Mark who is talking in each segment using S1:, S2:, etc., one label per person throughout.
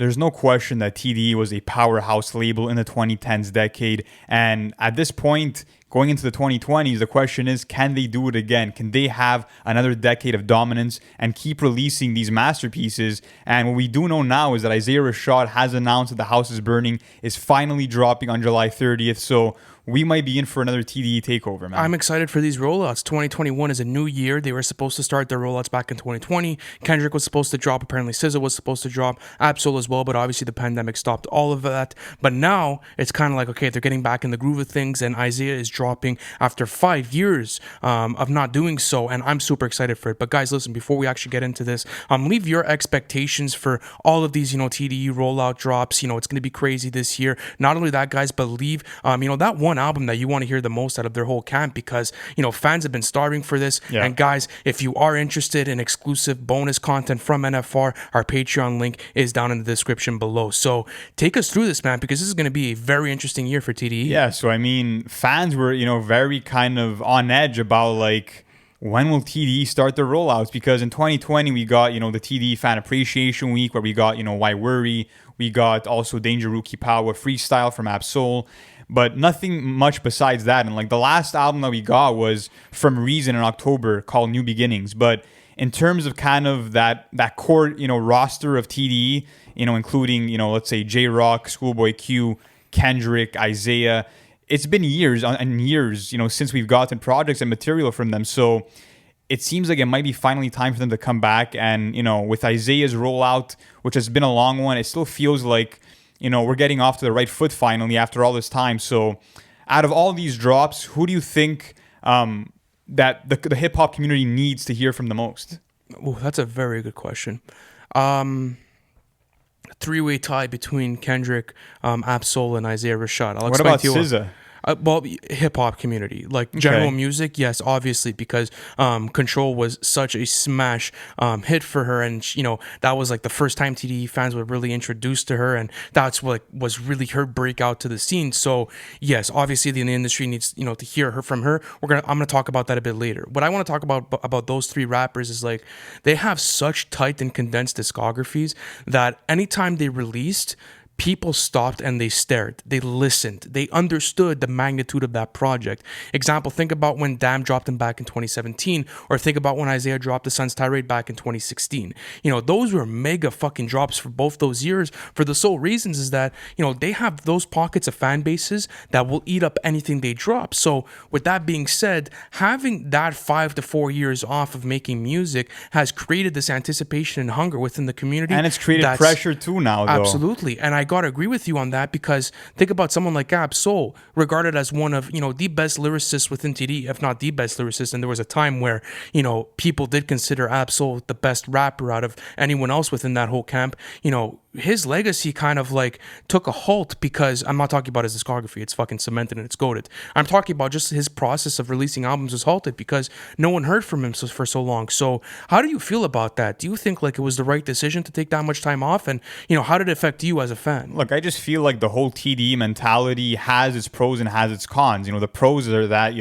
S1: there's no question that TDE was a powerhouse label in the 2010s decade. And at this point, going into the 2020s, the question is, can they do it again? Can they have another decade of dominance and keep releasing these masterpieces? And what we do know now is that Isaiah Rashad has announced that The House is Burning is finally dropping on July 30th. So we might be in for another TDE takeover, man.
S2: I'm excited for these rollouts. 2021 is a new year. They were supposed to start their rollouts back in 2020. Kendrick was supposed to drop. Apparently, SZA was supposed to drop. Absol as well, but obviously the pandemic stopped all of that. But now it's kind of like, okay, they're getting back in the groove of things, and Isaiah is dropping after 5 years of not doing so, and I'm super excited for it. But guys, listen, before we actually get into this, leave your expectations for all of these, TDE rollout drops. It's going to be crazy this year. Not only that, guys, but leave, that one album that you want to hear the most out of their whole camp, because fans have been starving for this.
S1: Yeah.
S2: And guys, if you are interested in exclusive bonus content from NFR, our Patreon link is down in the description below. So take us through this, man, because this is going to be a very interesting year for TDE.
S1: Yeah, so fans were very kind of on edge about when will TDE start their rollouts, because in 2020 we got the TDE Fan Appreciation Week, where we got Why Worry, we got also Danger Rookie Power Freestyle from Absol. But nothing much besides that. And the last album that we got was from Reason in October, called New Beginnings. But in terms of kind of that core, roster of TDE, including, let's say J-Rock, Schoolboy Q, Kendrick, Isaiah, it's been years and years, since we've gotten projects and material from them. So it seems like it might be finally time for them to come back. And, with Isaiah's rollout, which has been a long one, it still feels like, we're getting off to the right foot finally after all this time. So out of all these drops, who do you think that the hip-hop community needs to hear from the most?
S2: Oh, that's a very good question. Three-way tie between Kendrick, Absol, and Isaiah Rashad.
S1: What about SZA?
S2: Well, hip-hop community, general music, yes, obviously, because Control was such a smash hit for her, and that was the first time TDE fans were really introduced to her, and that's what was really her breakout to the scene. So yes, obviously the industry needs to hear from her. I'm gonna talk about that a bit later. What I want to talk about those three rappers is they have such tight and condensed discographies that anytime they released, people stopped and they stared. They listened. They understood the magnitude of that project. Example, think about when Damn dropped him back in 2017, or think about when Isaiah dropped The Sun's Tirade back in 2016. Those were mega fucking drops for both those years, for the sole reasons is that, they have those pockets of fan bases that will eat up anything they drop. So with that being said, having that 5 to 4 years off of making music has created this anticipation and hunger within the community.
S1: And it's created pressure too now, though.
S2: Absolutely. And I gotta agree with you on that, because think about someone like Absol, regarded as one of the best lyricists within TDE, if not the best lyricist. And there was a time where people did consider Absol the best rapper out of anyone else within that whole camp. His legacy kind of took a halt, because I'm not talking about his discography, it's fucking cemented and it's goated. I'm talking about just his process of releasing albums was halted because no one heard from him for so long. So how do you feel about that? Do you think it was the right decision to take that much time off? And how did it affect you as a fan?
S1: Look, I just feel like the whole TDE mentality has its pros and has its cons. The pros are that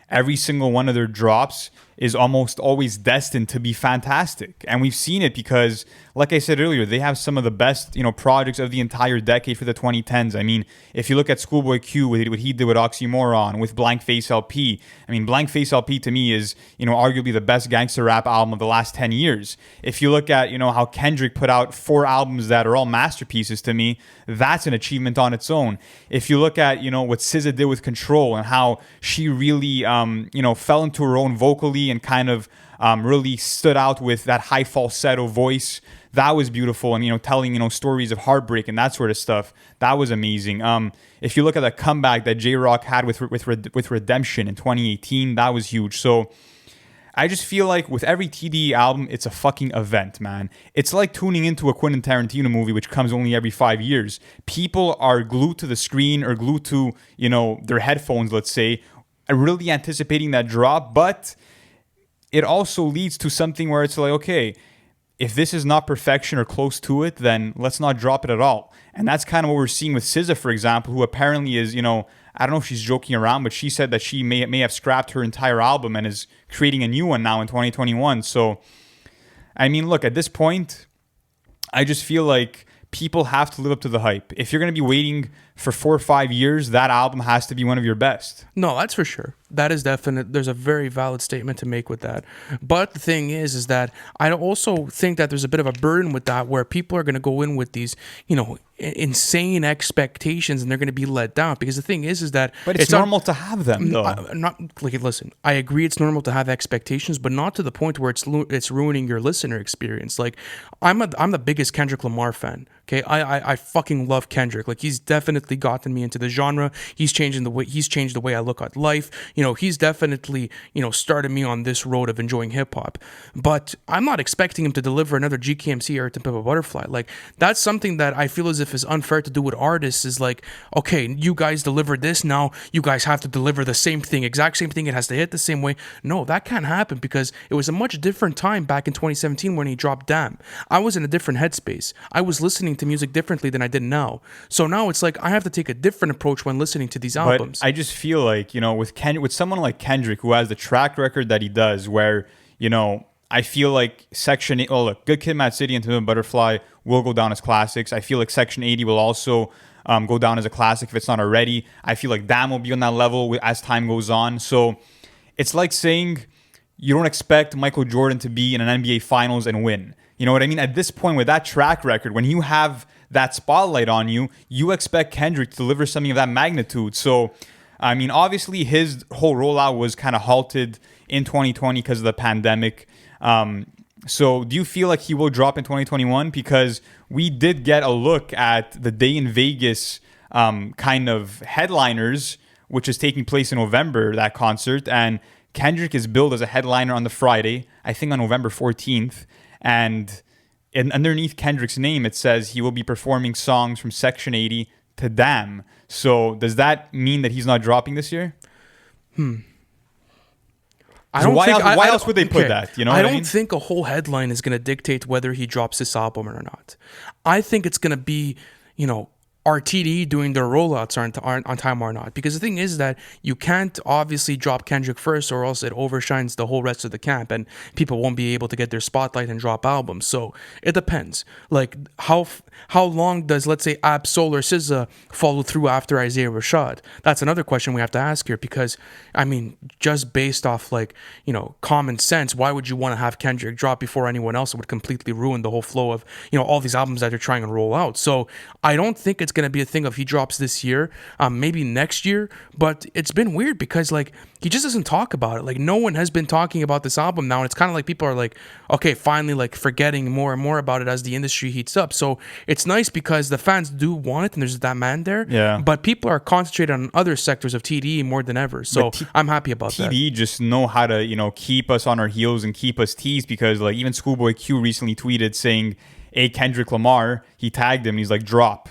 S1: every single one of their drops is almost always destined to be fantastic. And we've seen it because, like I said earlier, they have some of the best, projects of the entire decade for the 2010s. If you look at Schoolboy Q, what he did with Oxymoron, with Blank Face LP. Blank Face LP to me is, arguably the best gangster rap album of the last 10 years. If you look at, how Kendrick put out 4 albums that are all masterpieces to me, that's an achievement on its own. If you look at, what SZA did with Control and how she really, fell into her own vocally and kind of really stood out with that high falsetto voice, that was beautiful. And telling stories of heartbreak and that sort of stuff, that was amazing. If you look at the comeback that J-Rock had with Redemption in 2018, that was huge. So I just feel like with every TDE album, it's a fucking event, man. It's like tuning into a Quentin Tarantino movie, which comes only every 5 years. People are glued to the screen or glued to their headphones, let's say, really anticipating that drop. But it also leads to something where it's okay, if this is not perfection or close to it, then let's not drop it at all. And that's kind of what we're seeing with SZA, for example, who apparently is, I don't know if she's joking around, but she said that she may have scrapped her entire album and is creating a new one now in 2021. So, look, at this point, I just feel like people have to live up to the hype. If you're going to be waiting for 4 or 5 years, that album has to be one of your best.
S2: No, that's for sure. That is definite. There's a very valid statement to make with that. But the thing is that I also think that there's a bit of a burden with that, where people are going to go in with these, insane expectations, and they're going to be let down. Because the thing is that
S1: But it's normal to have them, though.
S2: Listen, I agree it's normal to have expectations, but not to the point where it's ruining your listener experience. Like, I'm the biggest Kendrick Lamar fan. Okay, I fucking love Kendrick. Like, he's definitely gotten me into the genre. He's changed the way I look at life. He's definitely, started me on this road of enjoying hip hop. But I'm not expecting him to deliver another GKMC or To Pimp a Butterfly. Like, that's something that I feel as if is unfair to do with artists. Is like, okay, you guys delivered this, now you guys have to deliver the same thing, exact same thing. It has to hit the same way. No, that can't happen, because it was a much different time back in 2017 when he dropped Damn. I was in a different headspace. I was listening to music differently than I did now. So now it's like I have to take a different approach when listening to these albums.
S1: But I just feel like, with someone like Kendrick, who has the track record that he does, where, I feel like Section 8, look, Good Kid, Mad City and To Pimp a Butterfly will go down as classics. I feel like Section 80 will also go down as a classic if it's not already. I feel like Damn will be on that level as time goes on. So it's like saying you don't expect Michael Jordan to be in an NBA Finals and win. You know what I mean? At this point, with that track record, when you have that spotlight on you, you expect Kendrick to deliver something of that magnitude. So, I mean, obviously his whole rollout was kind of halted in 2020 because of the pandemic. So do you feel like he will drop in 2021? Because we did get a look at the Day in Vegas kind of headliners, which is taking place in November, that concert. And Kendrick is billed as a headliner on the Friday, I think on November 14th. And underneath Kendrick's name, it says he will be performing songs from Section 80 to Damn. So does that mean that he's not dropping this year? Why else would they put that?
S2: I don't think a whole headline is going to dictate whether he drops this album or not. I think it's going to be, are TDE doing their rollouts on time or not? Because the thing is that you can't obviously drop Kendrick first, or else it overshines the whole rest of the camp, and people won't be able to get their spotlight and drop albums. So it depends. Like, how long does, let's say, Ab Soul or SZA follow through after Isaiah Rashad? That's another question we have to ask here, because, I mean, just based off, common sense, why would you want to have Kendrick drop before anyone else? It would completely ruin the whole flow of, all these albums that they're trying to roll out. So I don't think it's going to be a thing of he drops this year, maybe next year. But it's been weird because he just doesn't talk about it. Like, no one has been talking about this album now, and it's kind of like people are like, okay, finally forgetting more and more about it as the industry heats up. So it's nice because the fans do want it, and there's that man there.
S1: Yeah.
S2: But people are concentrated on other sectors of TDE more than ever. So I'm happy about that.
S1: TDE just know how to keep us on our heels and keep us teased, because even Schoolboy Q recently tweeted saying, "Hey, Kendrick Lamar," he tagged him and he's like, drop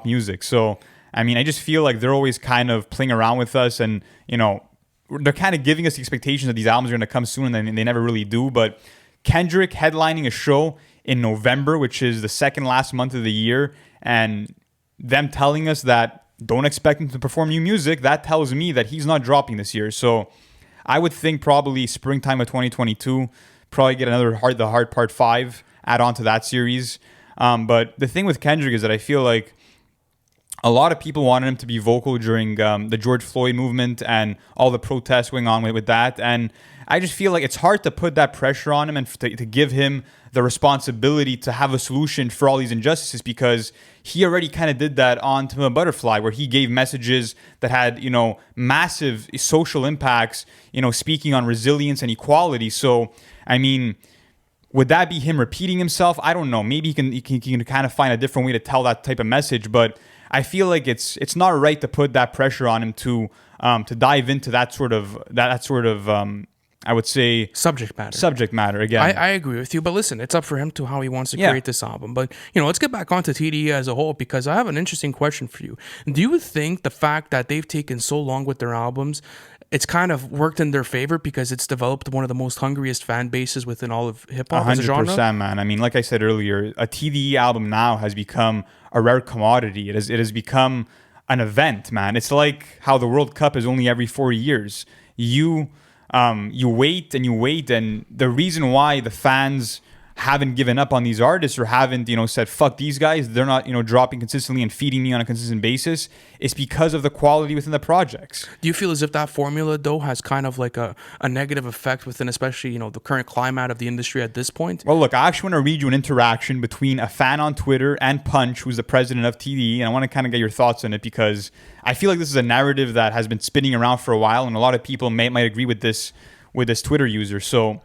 S1: music. So I mean, I just feel like they're always kind of playing around with us, and they're kind of giving us the expectations that these albums are going to come soon, and they never really do. But Kendrick headlining a show in November, which is the second last month of the year, and them telling us that don't expect him to perform new music, that tells me that he's not dropping this year. So I would think probably springtime of 2022, probably get another The Hard Part 5, add on to that series. But the thing with Kendrick is that I feel like a lot of people wanted him to be vocal during the George Floyd movement and all the protests going on with that. And I just feel like it's hard to put that pressure on him and to give him the responsibility to have a solution for all these injustices, because he already kind of did that on To Pimp a Butterfly, where he gave messages that had, massive social impacts, speaking on resilience and equality. So, I mean, would that be him repeating himself? I don't know. Maybe he can kind of find a different way to tell that type of message, but I feel like it's not right to put that pressure on him to dive into that sort of I would say
S2: subject matter
S1: again.
S2: I agree with you, but listen, it's up for him to how he wants to create this album. But let's get back onto TDE as a whole, because I have an interesting question for you. Do you think the fact that they've taken so long with their albums, it's kind of worked in their favor because it's developed one of the most hungriest fan bases within all of hip hop as a genre?
S1: 100%, man. I mean, like I said earlier, a TDE album now has become a rare commodity. It has become an event, man. It's like how the World Cup is only every 4 years. You wait and you wait, and the reason why the fans haven't given up on these artists or haven't, said, fuck these guys, they're not, dropping consistently and feeding me on a consistent basis, it's because of the quality within the projects.
S2: Do you feel as if that formula, though, has kind of like a negative effect within, especially, the current climate of the industry at this point?
S1: Well, look, I actually want to read you an interaction between a fan on Twitter and Punch, who's the president of TDE, and I want to kind of get your thoughts on it because I feel like this is a narrative that has been spinning around for a while, and a lot of people might agree with this Twitter user. So,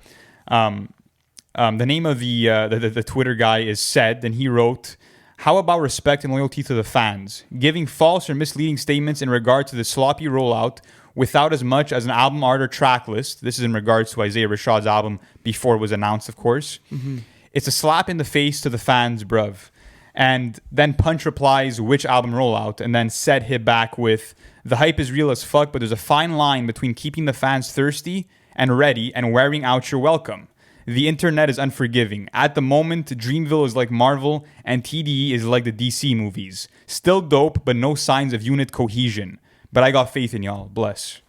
S1: the name of the Twitter guy is Said, and he wrote, "How about respect and loyalty to the fans? Giving false or misleading statements in regard to the sloppy rollout without as much as an album art or track list." This is in regards to Isaiah Rashad's album before it was announced, of course. Mm-hmm. "It's a slap in the face to the fans, bruv." And then Punch replies, "Which album rollout?" And then Said hit back with, "The hype is real as fuck, but there's a fine line between keeping the fans thirsty and ready and wearing out your welcome. The internet is unforgiving. At the moment, Dreamville is like Marvel and TDE is like the DC movies. Still dope, but no signs of unit cohesion. But I got faith in y'all. Bless."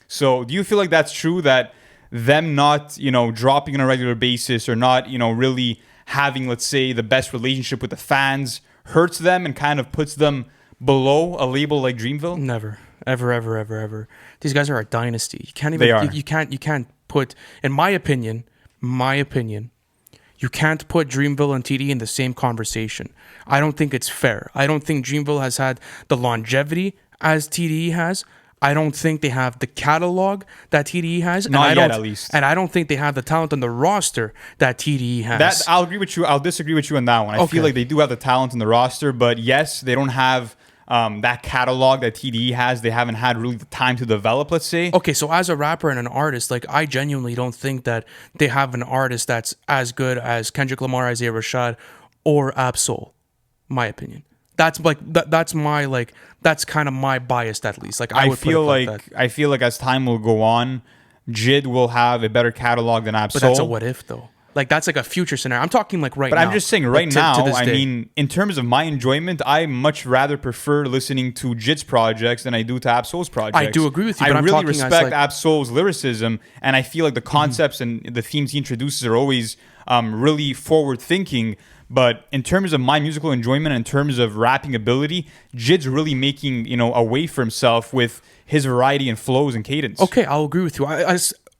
S1: So do you feel like that's true, that them not, dropping on a regular basis or not, really having, let's say, the best relationship with the fans hurts them and kind of puts them below a label like Dreamville?
S2: Never. Ever. These guys are a dynasty. You can't even,
S1: They are.
S2: You can't put, in my opinion, you can't put Dreamville and TDE in the same conversation. I don't think it's fair. I don't think Dreamville has had the longevity as TDE has. I don't think they have the catalog that TDE has.
S1: Not yet, at least.
S2: And I don't think they have the talent on the roster that TDE has.
S1: I'll agree with you. I'll disagree with you on that one. I feel like they do have the talent in the roster, but yes, they don't have that catalog that TDE has. They haven't had really the time to develop, let's say.
S2: Okay, so as a rapper and an artist, like, I genuinely don't think that they have an artist that's as good as Kendrick Lamar, Isaiah Rashad, or Ab-Soul, my opinion. That's like that's kind of my bias, at least. Like, I feel
S1: like as time will go on, JID will have a better catalog than Ab-Soul.
S2: But that's a what if, though. Like, that's like a future scenario. I'm talking like right now.
S1: But I'm just saying right now, I mean, in terms of my enjoyment, I much rather prefer listening to JID's projects than I do to Ab-Soul's projects.
S2: I do agree with you, but
S1: I
S2: I'm
S1: really
S2: talking
S1: respect
S2: like,
S1: Ab-Soul's lyricism, and I feel like the concepts and the themes he introduces are always really forward-thinking. But in terms of my musical enjoyment, in terms of rapping ability, JID's really making, a way for himself with his variety and flows and cadence.
S2: Okay, I'll agree with you.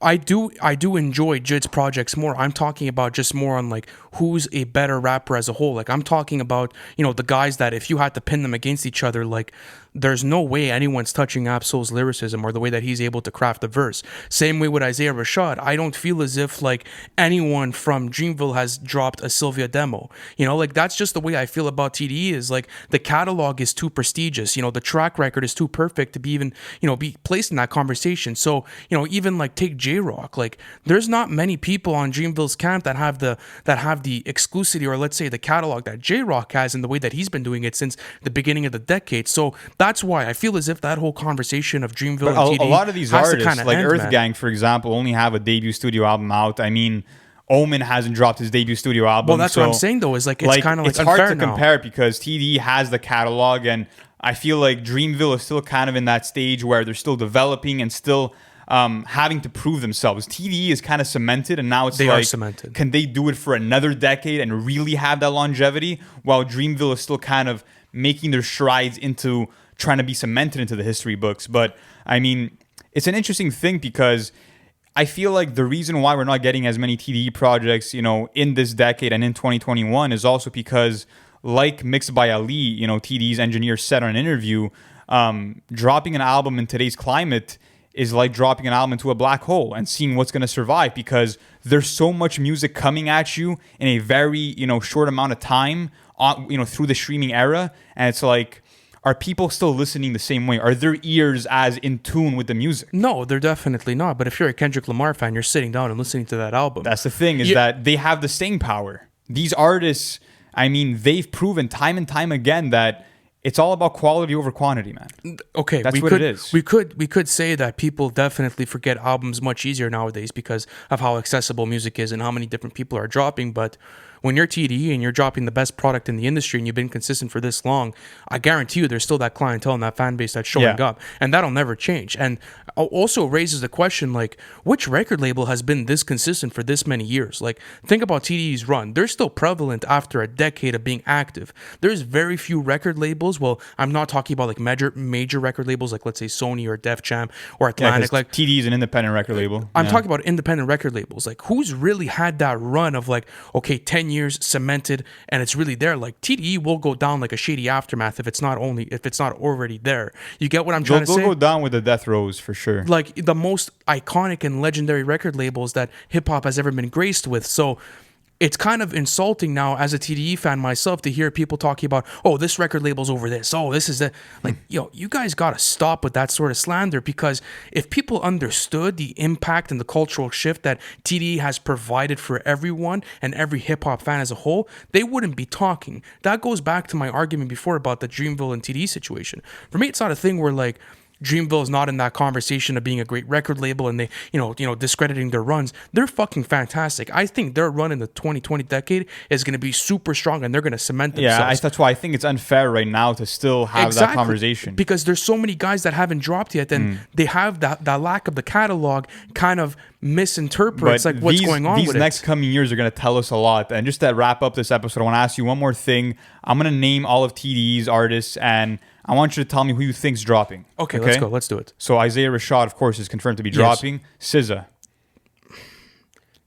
S2: I do enjoy JID's projects more. I'm talking about just more on like who's a better rapper as a whole. Like, I'm talking about, the guys that if you had to pin them against each other, like, there's no way anyone's touching Ab-Soul's lyricism or the way that he's able to craft a verse. Same way with Isaiah Rashad. I don't feel as if like anyone from Dreamville has dropped a Sylvia demo. Like, that's just the way I feel about TDE, is like the catalog is too prestigious. The track record is too perfect to be even, be placed in that conversation. So, even like take J-Rock, like, there's not many people on Dreamville's camp that have the exclusivity, or let's say the catalog that J-Rock has, in the way that he's been doing it since the beginning of the decade. So that's why I feel as if that whole conversation of Dreamville and TDE,
S1: a lot of these artists, like Earth Gang, for example, only have a debut studio album out. I mean, Omen hasn't dropped his debut studio album.
S2: Well, that's what I'm saying, though, is like it's kind of like
S1: it's hard to compare because TDE has the catalog, and I feel like Dreamville is still kind of in that stage where they're still developing and still having to prove themselves. TDE is kind of cemented, and now they are cemented. Can they do it for another decade and really have that longevity? While Dreamville is still kind of making their strides into trying to be cemented into the history books. But I mean, it's an interesting thing because I feel like the reason why we're not getting as many TDE projects, in this decade and in 2021 is also because, like Mixed by Ali, TDE's engineer said on an interview, dropping an album in today's climate is like dropping an album into a black hole and seeing what's going to survive, because there's so much music coming at you in a very, short amount of time through the streaming era. And it's like, are people still listening the same way? Are their ears as in tune with the music?
S2: No, they're definitely not. But if you're a Kendrick Lamar fan, you're sitting down and listening to that album.
S1: That's the thing, is that they have the staying power. These artists, I mean, they've proven time and time again that it's all about quality over quantity, man.
S2: Okay,
S1: that's what it is.
S2: We could say that people definitely forget albums much easier nowadays because of how accessible music is and how many different people are dropping. But when you're TDE and you're dropping the best product in the industry and you've been consistent for this long, I guarantee you there's still that clientele and that fan base that's showing up, and that'll never change. And also raises the question, like, which record label has been this consistent for this many years? Like, think about TDE's run. They're still prevalent after a decade of being active. There's very few record labels. Well, I'm not talking about like major record labels like, let's say, Sony or Def Jam or Atlantic. Like,
S1: TDE is an independent record label.
S2: I'm talking about independent record labels. Like, who's really had that run of like, okay, 10 years cemented and it's really there? Like, TDE will go down like a shady aftermath if it's not already there. You get what I'm trying to say?
S1: They'll go down with the death rows for sure.
S2: Like the most iconic and legendary record labels that hip hop has ever been graced with. So it's kind of insulting now as a TDE fan myself to hear people talking about, oh, this record label's over this. Oh, this is the, like, yo, you guys got to stop with that sort of slander, because if people understood the impact and the cultural shift that TDE has provided for everyone and every hip hop fan as a whole, they wouldn't be talking. That goes back to my argument before about the Dreamville and TDE situation. For me, it's not a thing where like, Dreamville is not in that conversation of being a great record label and they, discrediting their runs. They're fucking fantastic. I think their run in the 2020 decade is going to be super strong and they're going to cement themselves.
S1: Yeah, that's why I think it's unfair right now to still have that conversation.
S2: Because there's so many guys that haven't dropped yet, and they have that lack of the catalog kind of misinterprets like what's going on with it.
S1: These next coming years are going to tell us a lot. And just to wrap up this episode, I want to ask you one more thing. I'm going to name all of TDE's artists and I want you to tell me who you think's dropping.
S2: Okay, let's go. Let's do it.
S1: So Isaiah Rashad, of course, is confirmed to be dropping. SZA.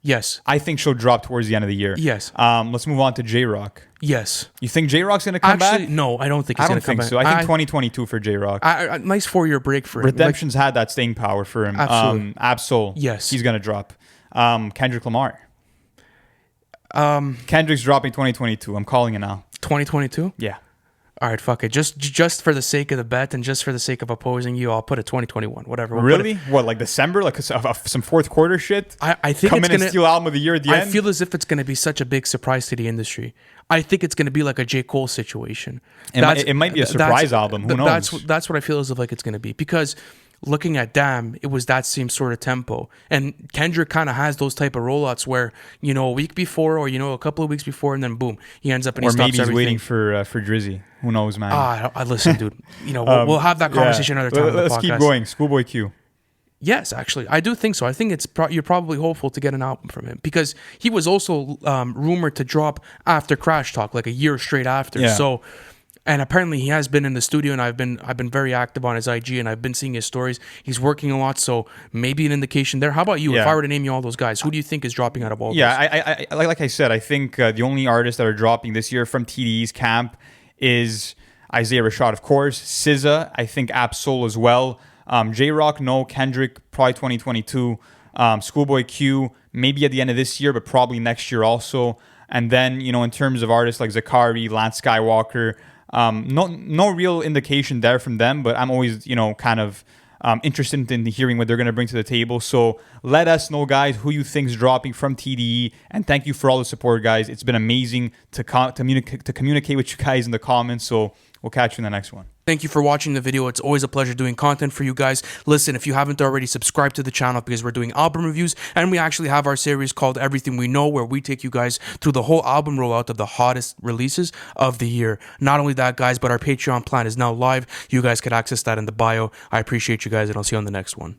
S2: Yes.
S1: I think she'll drop towards the end of the year.
S2: Yes.
S1: Let's move on to J-Rock.
S2: Yes.
S1: You think J-Rock's going to come back?
S2: Actually, no, I don't think he's going to come back.
S1: I don't think so. I think 2022 for J-Rock.
S2: Nice 4-year break for him.
S1: Redemption's had that staying power for him.
S2: Absolutely.
S1: Absol.
S2: Yes.
S1: He's going to drop. Kendrick Lamar. Kendrick's dropping 2022. I'm calling it now.
S2: 2022?
S1: Yeah.
S2: All right, fuck it. Just for the sake of the bet and just for the sake of opposing you, I'll put it 2021. Whatever.
S1: Really? What, like December? Like some fourth quarter shit?
S2: I think
S1: come in and steal album of the year at the end?
S2: I feel as if it's going to be such a big surprise to the industry. I think it's going to be like a J. Cole situation.
S1: It might be a surprise album. Who knows?
S2: That's what I feel as if like it's going to be, because looking at Damn, it was that same sort of tempo. And Kendrick kind of has those type of rollouts where, a week before or, a couple of weeks before, and then boom, he ends up and he stops everything.
S1: Or maybe he's waiting for Drizzy. Who knows, man?
S2: I listen, dude. We'll have that conversation another time.
S1: Let's keep going. Schoolboy Q.
S2: Yes, actually, I do think so. I think you're probably hopeful to get an album from him, because he was also rumored to drop after Crash Talk, like a year straight after.
S1: Yeah.
S2: So, and apparently he has been in the studio, and I've been very active on his IG, and I've been seeing his stories. He's working a lot, so maybe an indication there. How about you?
S1: Yeah.
S2: If I were to name you all those guys, who do you think is dropping out of all those?
S1: Yeah, I like I said, I think the only artists that are dropping this year from TDE's camp is Isaiah Rashad, of course. SZA, I think Absol as well. J-Rock, no. Kendrick, probably 2022. Schoolboy Q, maybe at the end of this year, but probably next year also. And then, in terms of artists like Zakari, Lance Skywalker, no real indication there from them, but I'm always, kind of interested in hearing what they're going to bring to the table. So let us know, guys, who you think's dropping from TDE. And thank you for all the support, guys. It's been amazing to communicate with you guys in the comments. So we'll catch you in the next one.
S2: Thank you for watching the video. It's always a pleasure doing content for you guys. Listen, if you haven't already, subscribe to the channel, because we're doing album reviews, and we actually have our series called Everything We Know, where we take you guys through the whole album rollout of the hottest releases of the year. Not only that, guys, but our Patreon plan is now live. You guys can access that in the bio. I appreciate you guys, and I'll see you on the next one.